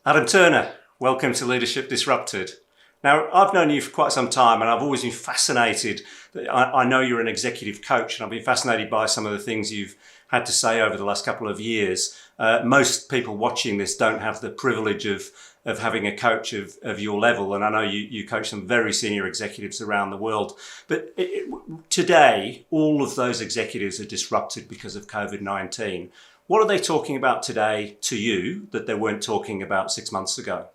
Adam Turner, welcome to Leadership Disrupted. Now, I've known you for quite some time and I've always been fascinated. I know you're an executive coach and I've been fascinated by some of the things you've had to say over the last couple of years. Most people watching this don't have the privilege of having a coach of your level, and I know you coach some very senior executives around the world. But today, all of those executives are disrupted because of COVID-19. What are they talking about today to you that they weren't talking about 6 months ago?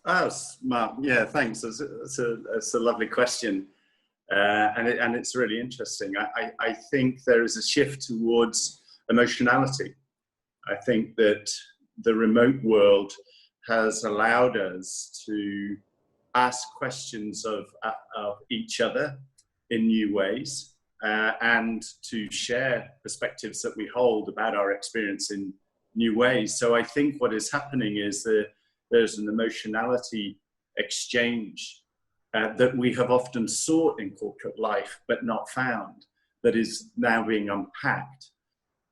Oh, Mark, yeah, thanks. It's a lovely question. And it's really interesting. I think there is a shift towards emotionality. I think that the remote world has allowed us to ask questions of each other in new ways, and to share perspectives that we hold about our experience in new ways. So I think what is happening is that there's an emotionality exchange that we have often sought in corporate life but not found, that is now being unpacked.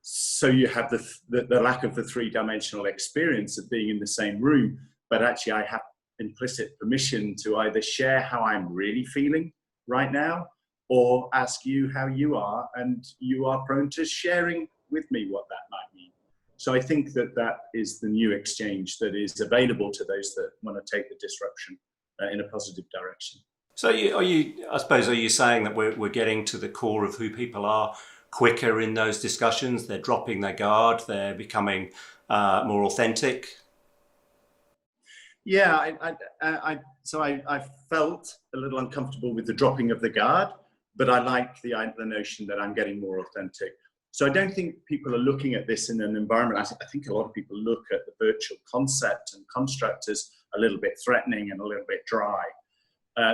So you have the lack of the three-dimensional experience of being in the same room, but actually I have implicit permission to either share how I'm really feeling right now or ask you how you are, and you are prone to sharing with me what that might mean. So I think that that is the new exchange that is available to those that want to take the disruption in a positive direction. So I suppose, are you saying that we're getting to the core of who people are quicker in those discussions? They're dropping their guard, they're becoming more authentic? Yeah, I felt a little uncomfortable with the dropping of the guard, but I like the notion that I'm getting more authentic. So I don't think people are looking at this in an environment. I think a lot of people look at the virtual concept and construct as a little bit threatening and a little bit dry.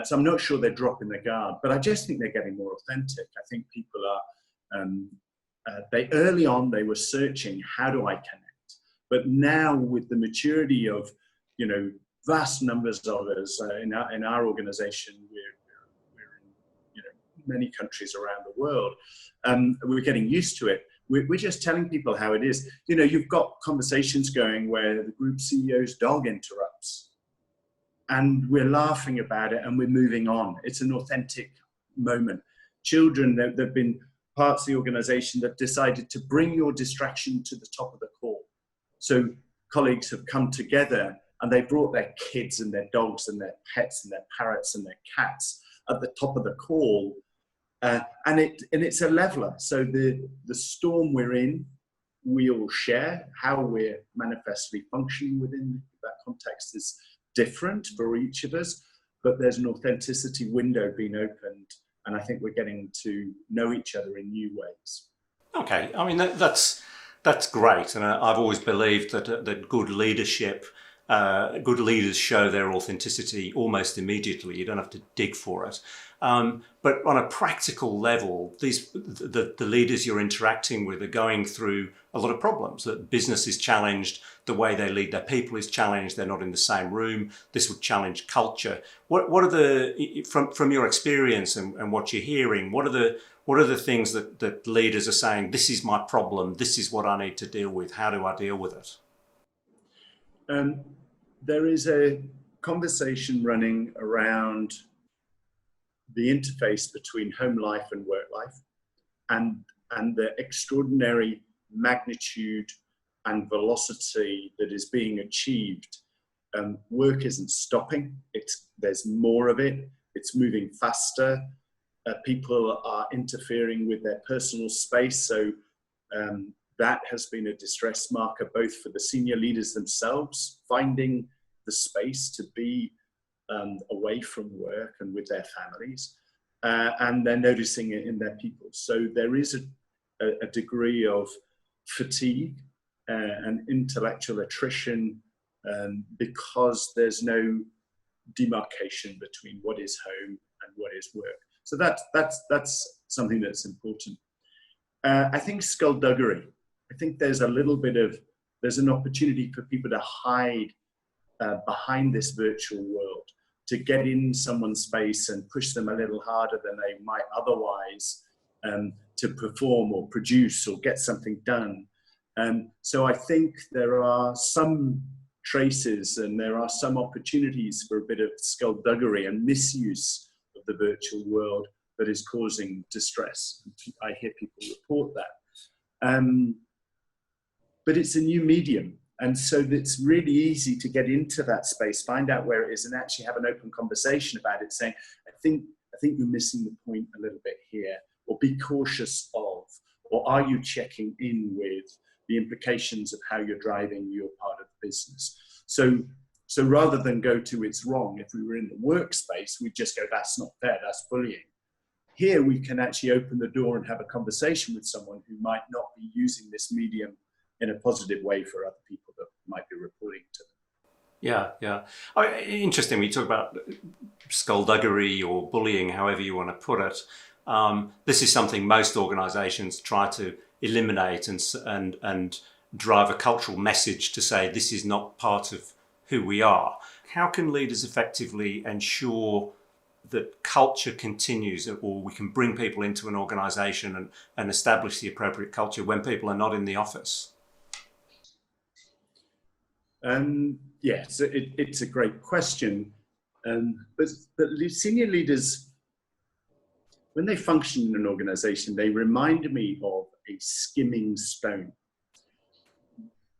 So I'm not sure they're dropping the guard, but I just think they're getting more authentic. I think people are, they early on, they were searching, how do I connect? But now with the maturity of, vast numbers of us in our organization, we're in, many countries around the world. We're getting used to it. We're just telling people how it is. You've got conversations going where the group CEO's dog interrupts, and we're laughing about it and we're moving on. It's an authentic moment. Children, there've been parts of the organization that decided to bring your distraction to the top of the call. So colleagues have come together and they brought their kids and their dogs and their pets and their parrots and their cats at the top of the call. And it's a leveler. So the storm we're in, we all share. How we're manifestly functioning within that context is different for each of us, but there's an authenticity window being opened, and I think we're getting to know each other in new ways. Okay, I mean that's great, and I've always believed that good leaders show their authenticity almost immediately. You don't have to dig for it. But on a practical level, the leaders you're interacting with are going through a lot of problems. That business is challenged, the way they lead their people is challenged. They're not in the same room. This would challenge culture. What are from your experience and what you're hearing? What are the things that leaders are saying? This is my problem. This is what I need to deal with. How do I deal with it? There is a conversation running around the interface between home life and work life, and the extraordinary magnitude and velocity that is being achieved. Work isn't stopping. There's more of it. It's moving faster. People are interfering with their personal space. So that has been a distress marker, both for the senior leaders themselves, finding the space to be away from work and with their families, and they're noticing it in their people. So there is a degree of fatigue and intellectual attrition, because there's no demarcation between what is home and what is work. So that's something that's important. I think skullduggery. I think there's there's an opportunity for people to hide behind this virtual world, to get in someone's space and push them a little harder than they might otherwise, to perform or produce or get something done. So I think there are some traces and there are some opportunities for a bit of skullduggery and misuse of the virtual world that is causing distress. I hear people report that. But it's a new medium. And so it's really easy to get into that space, find out where it is, and actually have an open conversation about it, saying, I think you're missing the point a little bit here, or be cautious of, or are you checking in with the implications of how you're driving your part of the business? So rather than go to it's wrong, if we were in the workspace, we'd just go, that's not fair, that's bullying. Here we can actually open the door and have a conversation with someone who might not be using this medium in a positive way for other people that might be reporting to them. Yeah, yeah. Oh, interesting. We talk about skullduggery or bullying, however you want to put it. This is something most organisations try to eliminate and drive a cultural message to say this is not part of who we are. How can leaders effectively ensure that culture continues, or we can bring people into an organisation and establish the appropriate culture when people are not in the office? Yes, it's a great question. But senior leaders, when they function in an organization, they remind me of a skimming stone.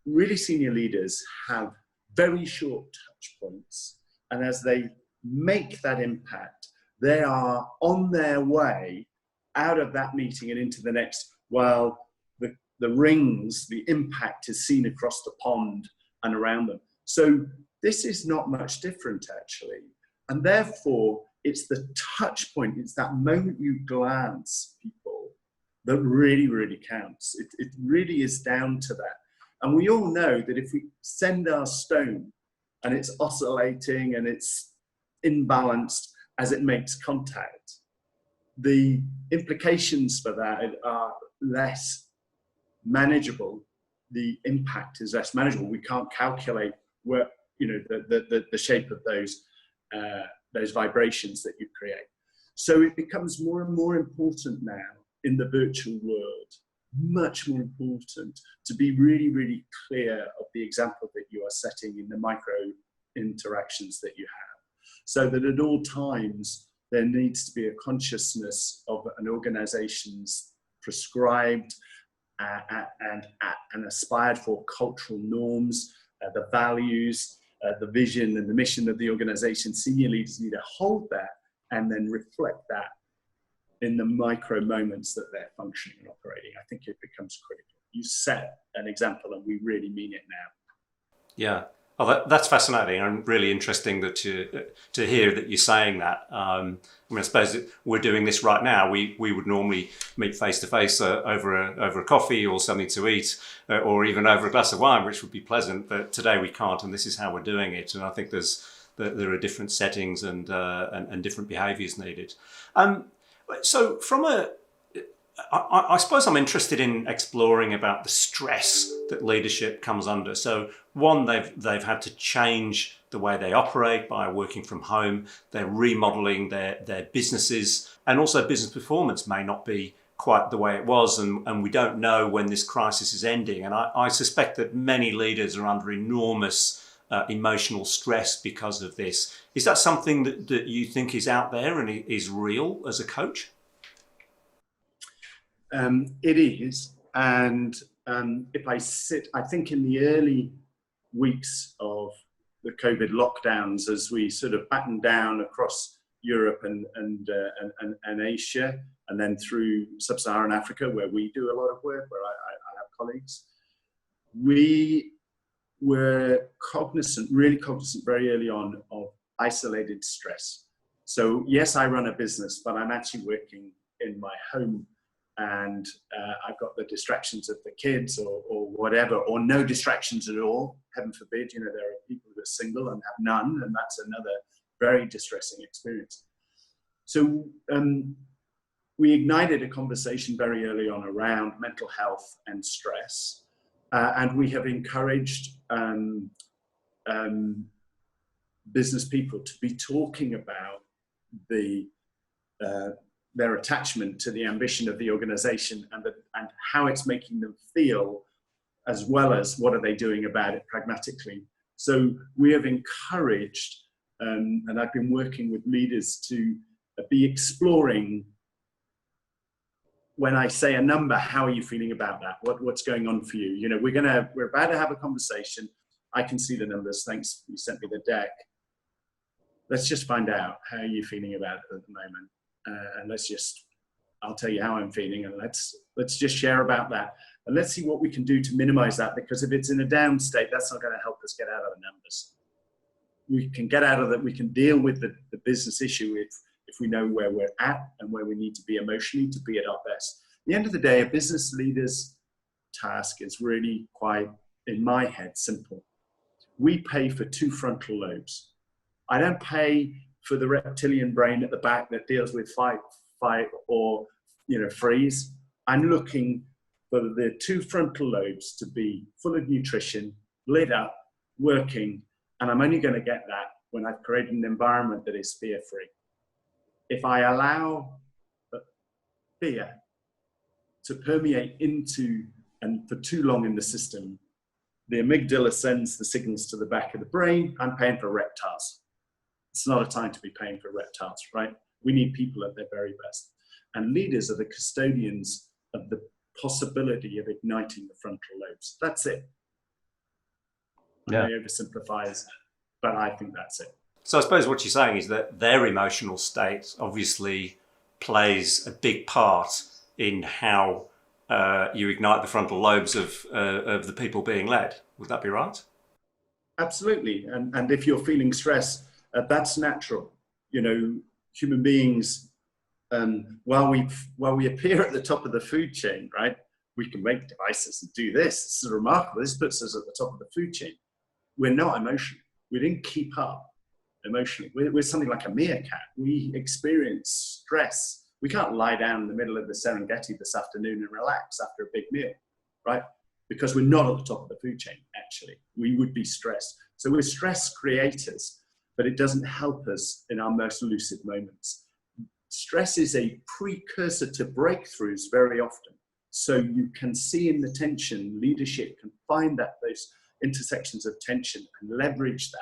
Really senior leaders have very short touch points. And as they make that impact, they are on their way out of that meeting and into the next, while the rings, the impact is seen across the pond and around them. So this is not much different, actually. And therefore, it's the touch point, it's that moment you glance people that really, really counts. It really is down to that. And we all know that if we send our stone and it's oscillating and it's imbalanced as it makes contact, the implications for that are less manageable. The impact is less manageable. We can't calculate where, the shape of those vibrations that you create. So it becomes more and more important now in the virtual world, much more important to be really, really clear of the example that you are setting in the micro interactions that you have, so that at all times there needs to be a consciousness of an organization's prescribed and aspired for cultural norms, the values, the vision and the mission of the organization. Senior leaders need to hold that and then reflect that in the micro moments that they're functioning and operating. I think it becomes critical. You set an example and we really mean it now. Yeah. Oh, that's fascinating and really interesting that to hear that you're saying that. I suppose that we're doing this right now. We would normally meet face to face over a coffee or something to eat, or even over a glass of wine, which would be pleasant. But today we can't, and this is how we're doing it. And I think there are different settings and different behaviours needed. So I suppose I'm interested in exploring about the stress that leadership comes under. So one, they've had to change the way they operate by working from home. They're remodeling their businesses, and also business performance may not be quite the way it was, and we don't know when this crisis is ending. And I suspect that many leaders are under enormous emotional stress because of this. Is that something that you think is out there and is real as a coach? It is, and I think in the early weeks of the COVID lockdowns, as we sort of battened down across Europe and Asia, and then through sub-Saharan Africa, where we do a lot of work, where I have colleagues, we were really cognizant very early on of isolated stress. So yes, I run a business, but I'm actually working in my home. And I've got the distractions of the kids or whatever, or no distractions at all. Heaven forbid, there are people who are single and have none, and that's another very distressing experience. So we ignited a conversation very early on around mental health and stress, and we have encouraged business people to be talking about their attachment to the ambition of the organization and how it's making them feel as well as what are they doing about it pragmatically. So we have encouraged, and I've been working with leaders to be exploring, when I say a number, how are you feeling about that? What's going on for you? You know, we're about to have a conversation. I can see the numbers. Thanks, you sent me the deck. Let's just find out how you're feeling about it at the moment. And I'll tell you how I'm feeling, and let's just share about that. And let's see what we can do to minimize that, because if it's in a down state, that's not going to help us get out of the numbers. We can get out of that. We can deal with the business issue if we know where we're at and where we need to be emotionally to be at our best. At the end of the day, a business leader's task is really quite, in my head, simple. We pay for 2 frontal lobes. I don't pay for the reptilian brain at the back that deals with fight, or, you know, freeze. I'm looking for the 2 frontal lobes to be full of nutrition, lit up, working, and I'm only going to get that when I've created an environment that is fear-free. If I allow fear to permeate into, and for too long in the system, the amygdala sends the signals to the back of the brain. I'm paying for reptiles. It's not a time to be paying for reptiles, right? We need people at their very best. And leaders are the custodians of the possibility of igniting the frontal lobes. That's it. Yeah. I may oversimplify, but I think that's it. So I suppose what you're saying is that their emotional state obviously plays a big part in how you ignite the frontal lobes of the people being led. Would that be right? Absolutely. And if you're feeling stress, that's natural. You know, human beings, while we appear at the top of the food chain, right? We can make devices and do this. This is remarkable. This puts us at the top of the food chain. We're not emotional. We didn't keep up emotionally. We're something like a meerkat. We experience stress. We can't lie down in the middle of the Serengeti this afternoon and relax after a big meal, right? Because we're not at the top of the food chain, actually. We would be stressed. So we're stress creators, but it doesn't help us in our most lucid moments. Stress is a precursor to breakthroughs very often. So you can see in the tension, leadership can find those intersections of tension and leverage that.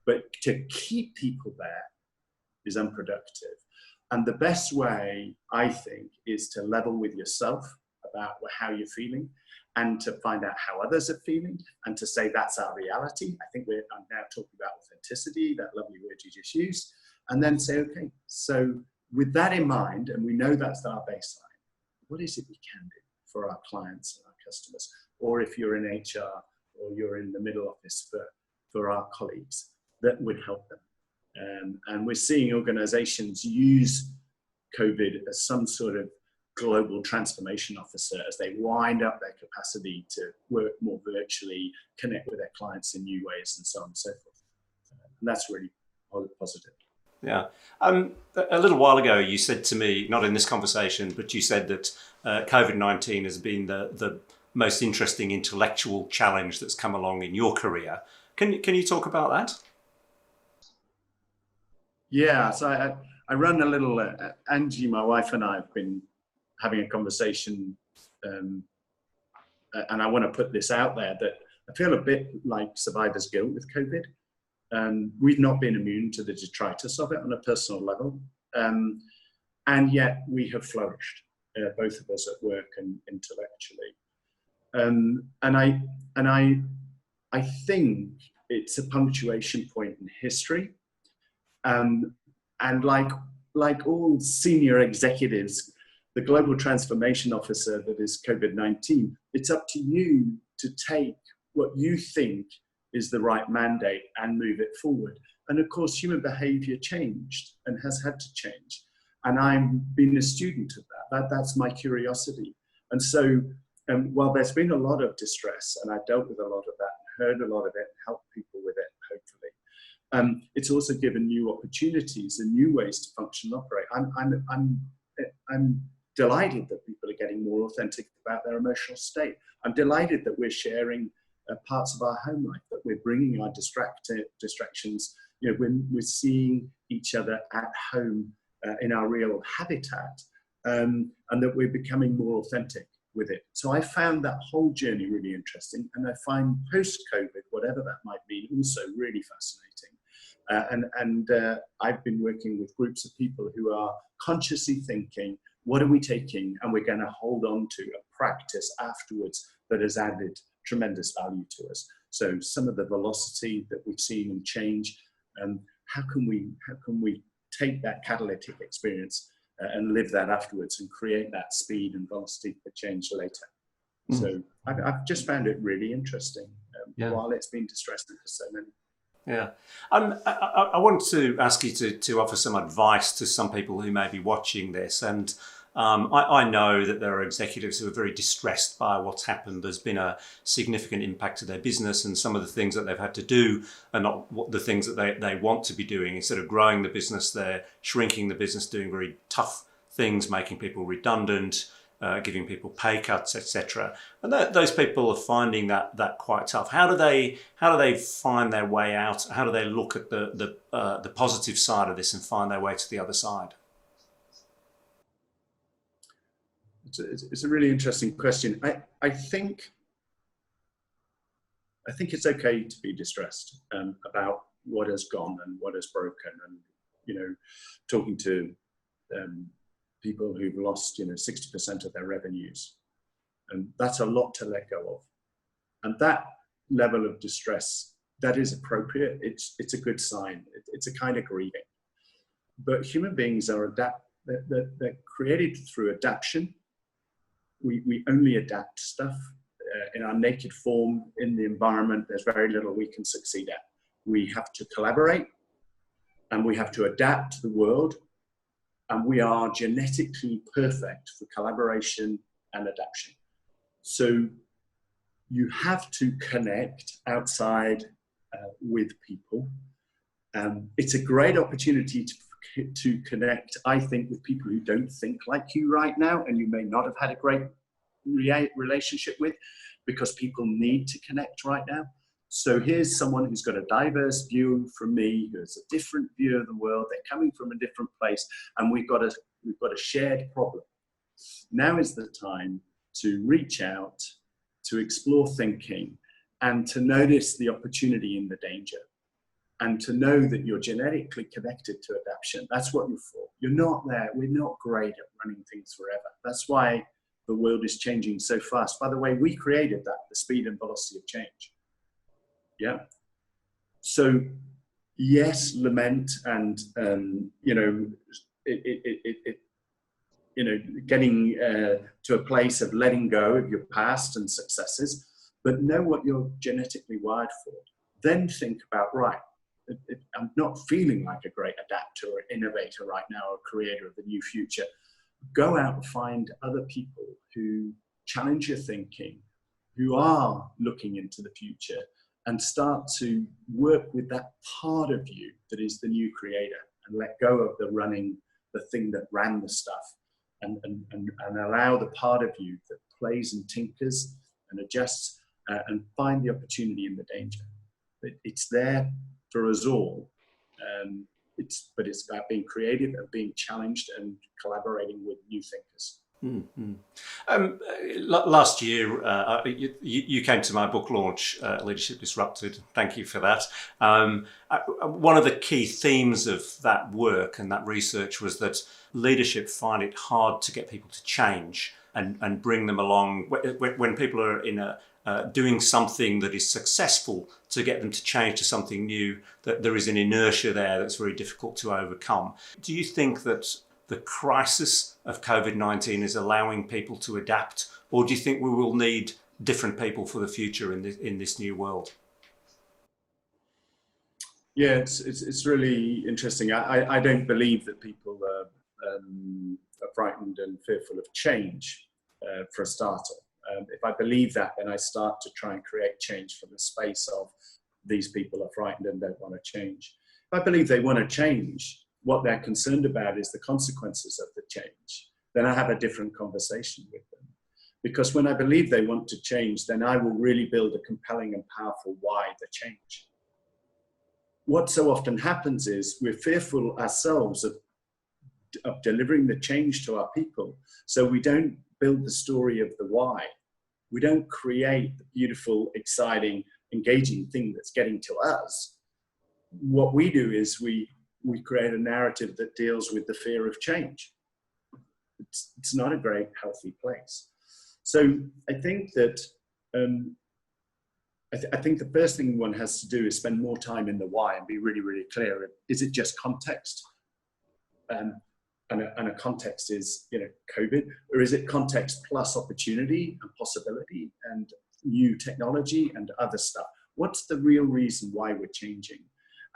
But to keep people there is unproductive. And the best way, I think, is to level with yourself about how you're feeling, and to find out how others are feeling, and to say that's our reality. I think I'm now talking about authenticity, that lovely word you just used, and then say, okay, so with that in mind, and we know that's our baseline, what is it we can do for our clients and our customers? Or if you're in HR or you're in the middle office for our colleagues, that would help them. And we're seeing organizations use COVID as some sort of global transformation officer as they wind up their capacity to work more virtually, connect with their clients in new ways, and so on and so forth. And that's really positive. Yeah. A little while ago, you said to me, not in this conversation, but you said that COVID-19 has been the most interesting intellectual challenge that's come along in your career. Can you talk about that? Yeah, so I run a little, Angie, my wife, and I have been having a conversation, and I want to put this out there, that I feel a bit like survivor's guilt with COVID. We've not been immune to the detritus of it on a personal level, and yet we have flourished, both of us at work and intellectually. And I think it's a punctuation point in history. And like all senior executives, the global transformation officer that is COVID-19, it's up to you to take what you think is the right mandate and move it forward. And of course, human behavior changed and has had to change. And I've been a student of that. That's my curiosity. And so while there's been a lot of distress, and I've dealt with a lot of that, heard a lot of it, helped people with it, hopefully, it's also given new opportunities and new ways to function and operate. I'm delighted that people are getting more authentic about their emotional state. I'm delighted that we're sharing parts of our home life, that we're bringing our distractions. You know, we're seeing each other at home in our real habitat, and that we're becoming more authentic. with it. So I found that whole journey really interesting, and I find post-COVID, whatever that might be, also really fascinating. I've been working with groups of people who are consciously thinking, what are we taking and we're going to hold on to a practice afterwards that has added tremendous value to us. So some of the velocity that we've seen in change, how can we take that catalytic experience and live that afterwards and create that speed and velocity for change later. So I've just found it really interesting while it's been distressing for so many. Yeah. I want to ask you to offer some advice to some people who may be watching this. And I know that there are executives who are very distressed by what's happened. There's been a significant impact to their business, and some of the things that they've had to do are not what the things that they want to be doing. Instead of growing the business, they're shrinking the business, doing very tough things, making people redundant, giving people pay cuts, etc. And those people are finding that quite tough. How do they find their way out? How do they look at the positive side of this and find their way to the other side? It's a really interesting question. I think it's okay to be distressed about what has gone and what has broken, and talking to people who've lost 60% of their revenues, and that's a lot to let go of. And that level of distress, that is appropriate. It's a good sign. It's a kind of grieving. But human beings are they're created through adaptation. We only adapt stuff in our naked form in the environment. There's very little we can succeed at. We have to collaborate, and we have to adapt to the world. And we are genetically perfect for collaboration and adaptation. So you have to connect outside with people. It's a great opportunity to connect, I think, with people who don't think like you right now, and you may not have had a great relationship with, because people need to connect right now. So here's someone who's got a diverse view from me, who has a different view of the world. They're coming from a different place, and we've got a shared problem. Now is the time to reach out, to explore thinking, and to notice the opportunity in the danger, and to know that you're genetically connected to adaptation. That's what you're for. You're not there. We're not great at running things forever. That's why the world is changing so fast. By the way, we created that, the speed and velocity of change. Yeah. So yes, lament and getting to a place of letting go of your past and successes, but know what you're genetically wired for. Then think about, right, I'm not feeling like a great adapter or innovator right now, or creator of the new future. Go out and find other people who challenge your thinking, who are looking into the future, and start to work with that part of you that is the new creator, and let go of the thing that ran the stuff, and allow the part of you that plays and tinkers and adjusts, and find the opportunity in the danger. It's there for us all. But it's about being creative and being challenged and collaborating with new thinkers. Mm-hmm. Last year, you came to my book launch, Leadership Disrupted. Thank you for that. One of the key themes of that work and that research was that leadership find it hard to get people to change and bring them along. When people are in doing something that is successful, to get them to change to something new, that there is an inertia there that's very difficult to overcome. Do you think that the crisis of COVID-19 is allowing people to adapt, or do you think we will need different people for the future in this new world? Yeah, it's really interesting. I don't believe that people are frightened and fearful of change, for a starter. If I believe that, then I start to try and create change from the space of these people are frightened and don't want to change. If I believe they want to change, what they're concerned about is the consequences of the change, then I have a different conversation with them. Because when I believe they want to change, then I will really build a compelling and powerful why the change. What so often happens is we're fearful ourselves of delivering the change to our people, so we don't build the story of the why. We don't create the beautiful, exciting, engaging thing that's getting to us. What we do is we create a narrative that deals with the fear of change. It's not a very healthy place. So I think that I think the first thing one has to do is spend more time in the why and be really, really clear. Is it just context? And a context is, COVID, or is it context plus opportunity and possibility and new technology and other stuff? What's the real reason why we're changing?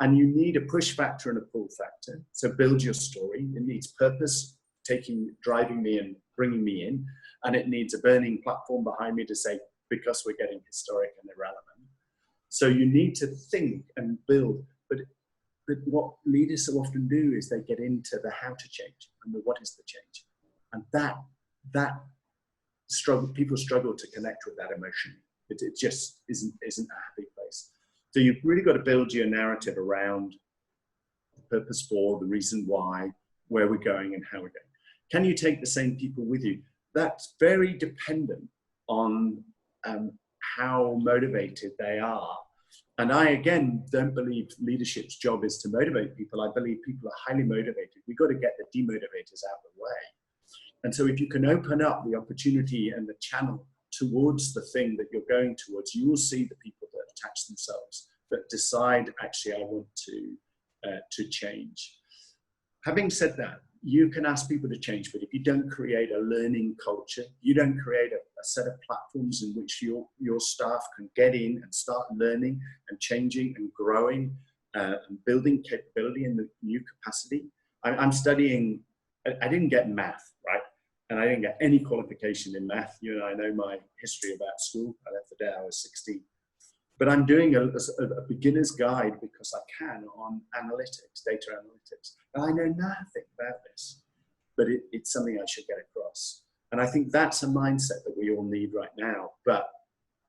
And you need a push factor and a pull factor. So build your story. It needs purpose, driving me and bringing me in. And it needs a burning platform behind me to say, because we're getting historic and irrelevant. So you need to think and build. But what leaders so often do is they get into the how to change and the what is the change. And that struggle, people struggle to connect with that emotion. It just isn't a happy place. So you've really got to build your narrative around the purpose for, the reason why, where we're going and how we're going. Can you take the same people with you? That's very dependent on how motivated they are. And I, again, don't believe leadership's job is to motivate people. I believe people are highly motivated. We've got to get the demotivators out of the way. And so if you can open up the opportunity and the channel towards the thing that you're going towards, you will see the people that attach themselves, that decide, actually, I want to change. Having said that, you can ask people to change, but if you don't create a learning culture, you don't create a set of platforms in which your staff can get in and start learning and changing and growing and building capability in the new capacity. I'm studying, I didn't get math, right? And I didn't get any qualification in math. You and I know my history about school. I left the day I was 16. But I'm doing a beginner's guide because I can on analytics, data analytics. And I know nothing about this, but it's something I should get across. And I think that's a mindset that we all need right now. But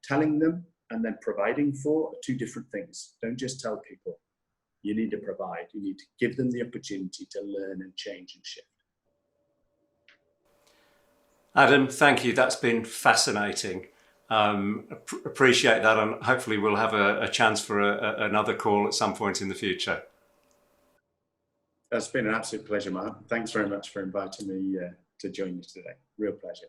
telling them and then providing for are two different things. Don't just tell people. You need to provide. You need to give them the opportunity to learn and change and shift. Adam, thank you. That's been fascinating. Appreciate that, and hopefully we'll have a chance for another call at some point in the future. That's been an absolute pleasure, Mark. Thanks very much for inviting me to join you today. Real pleasure.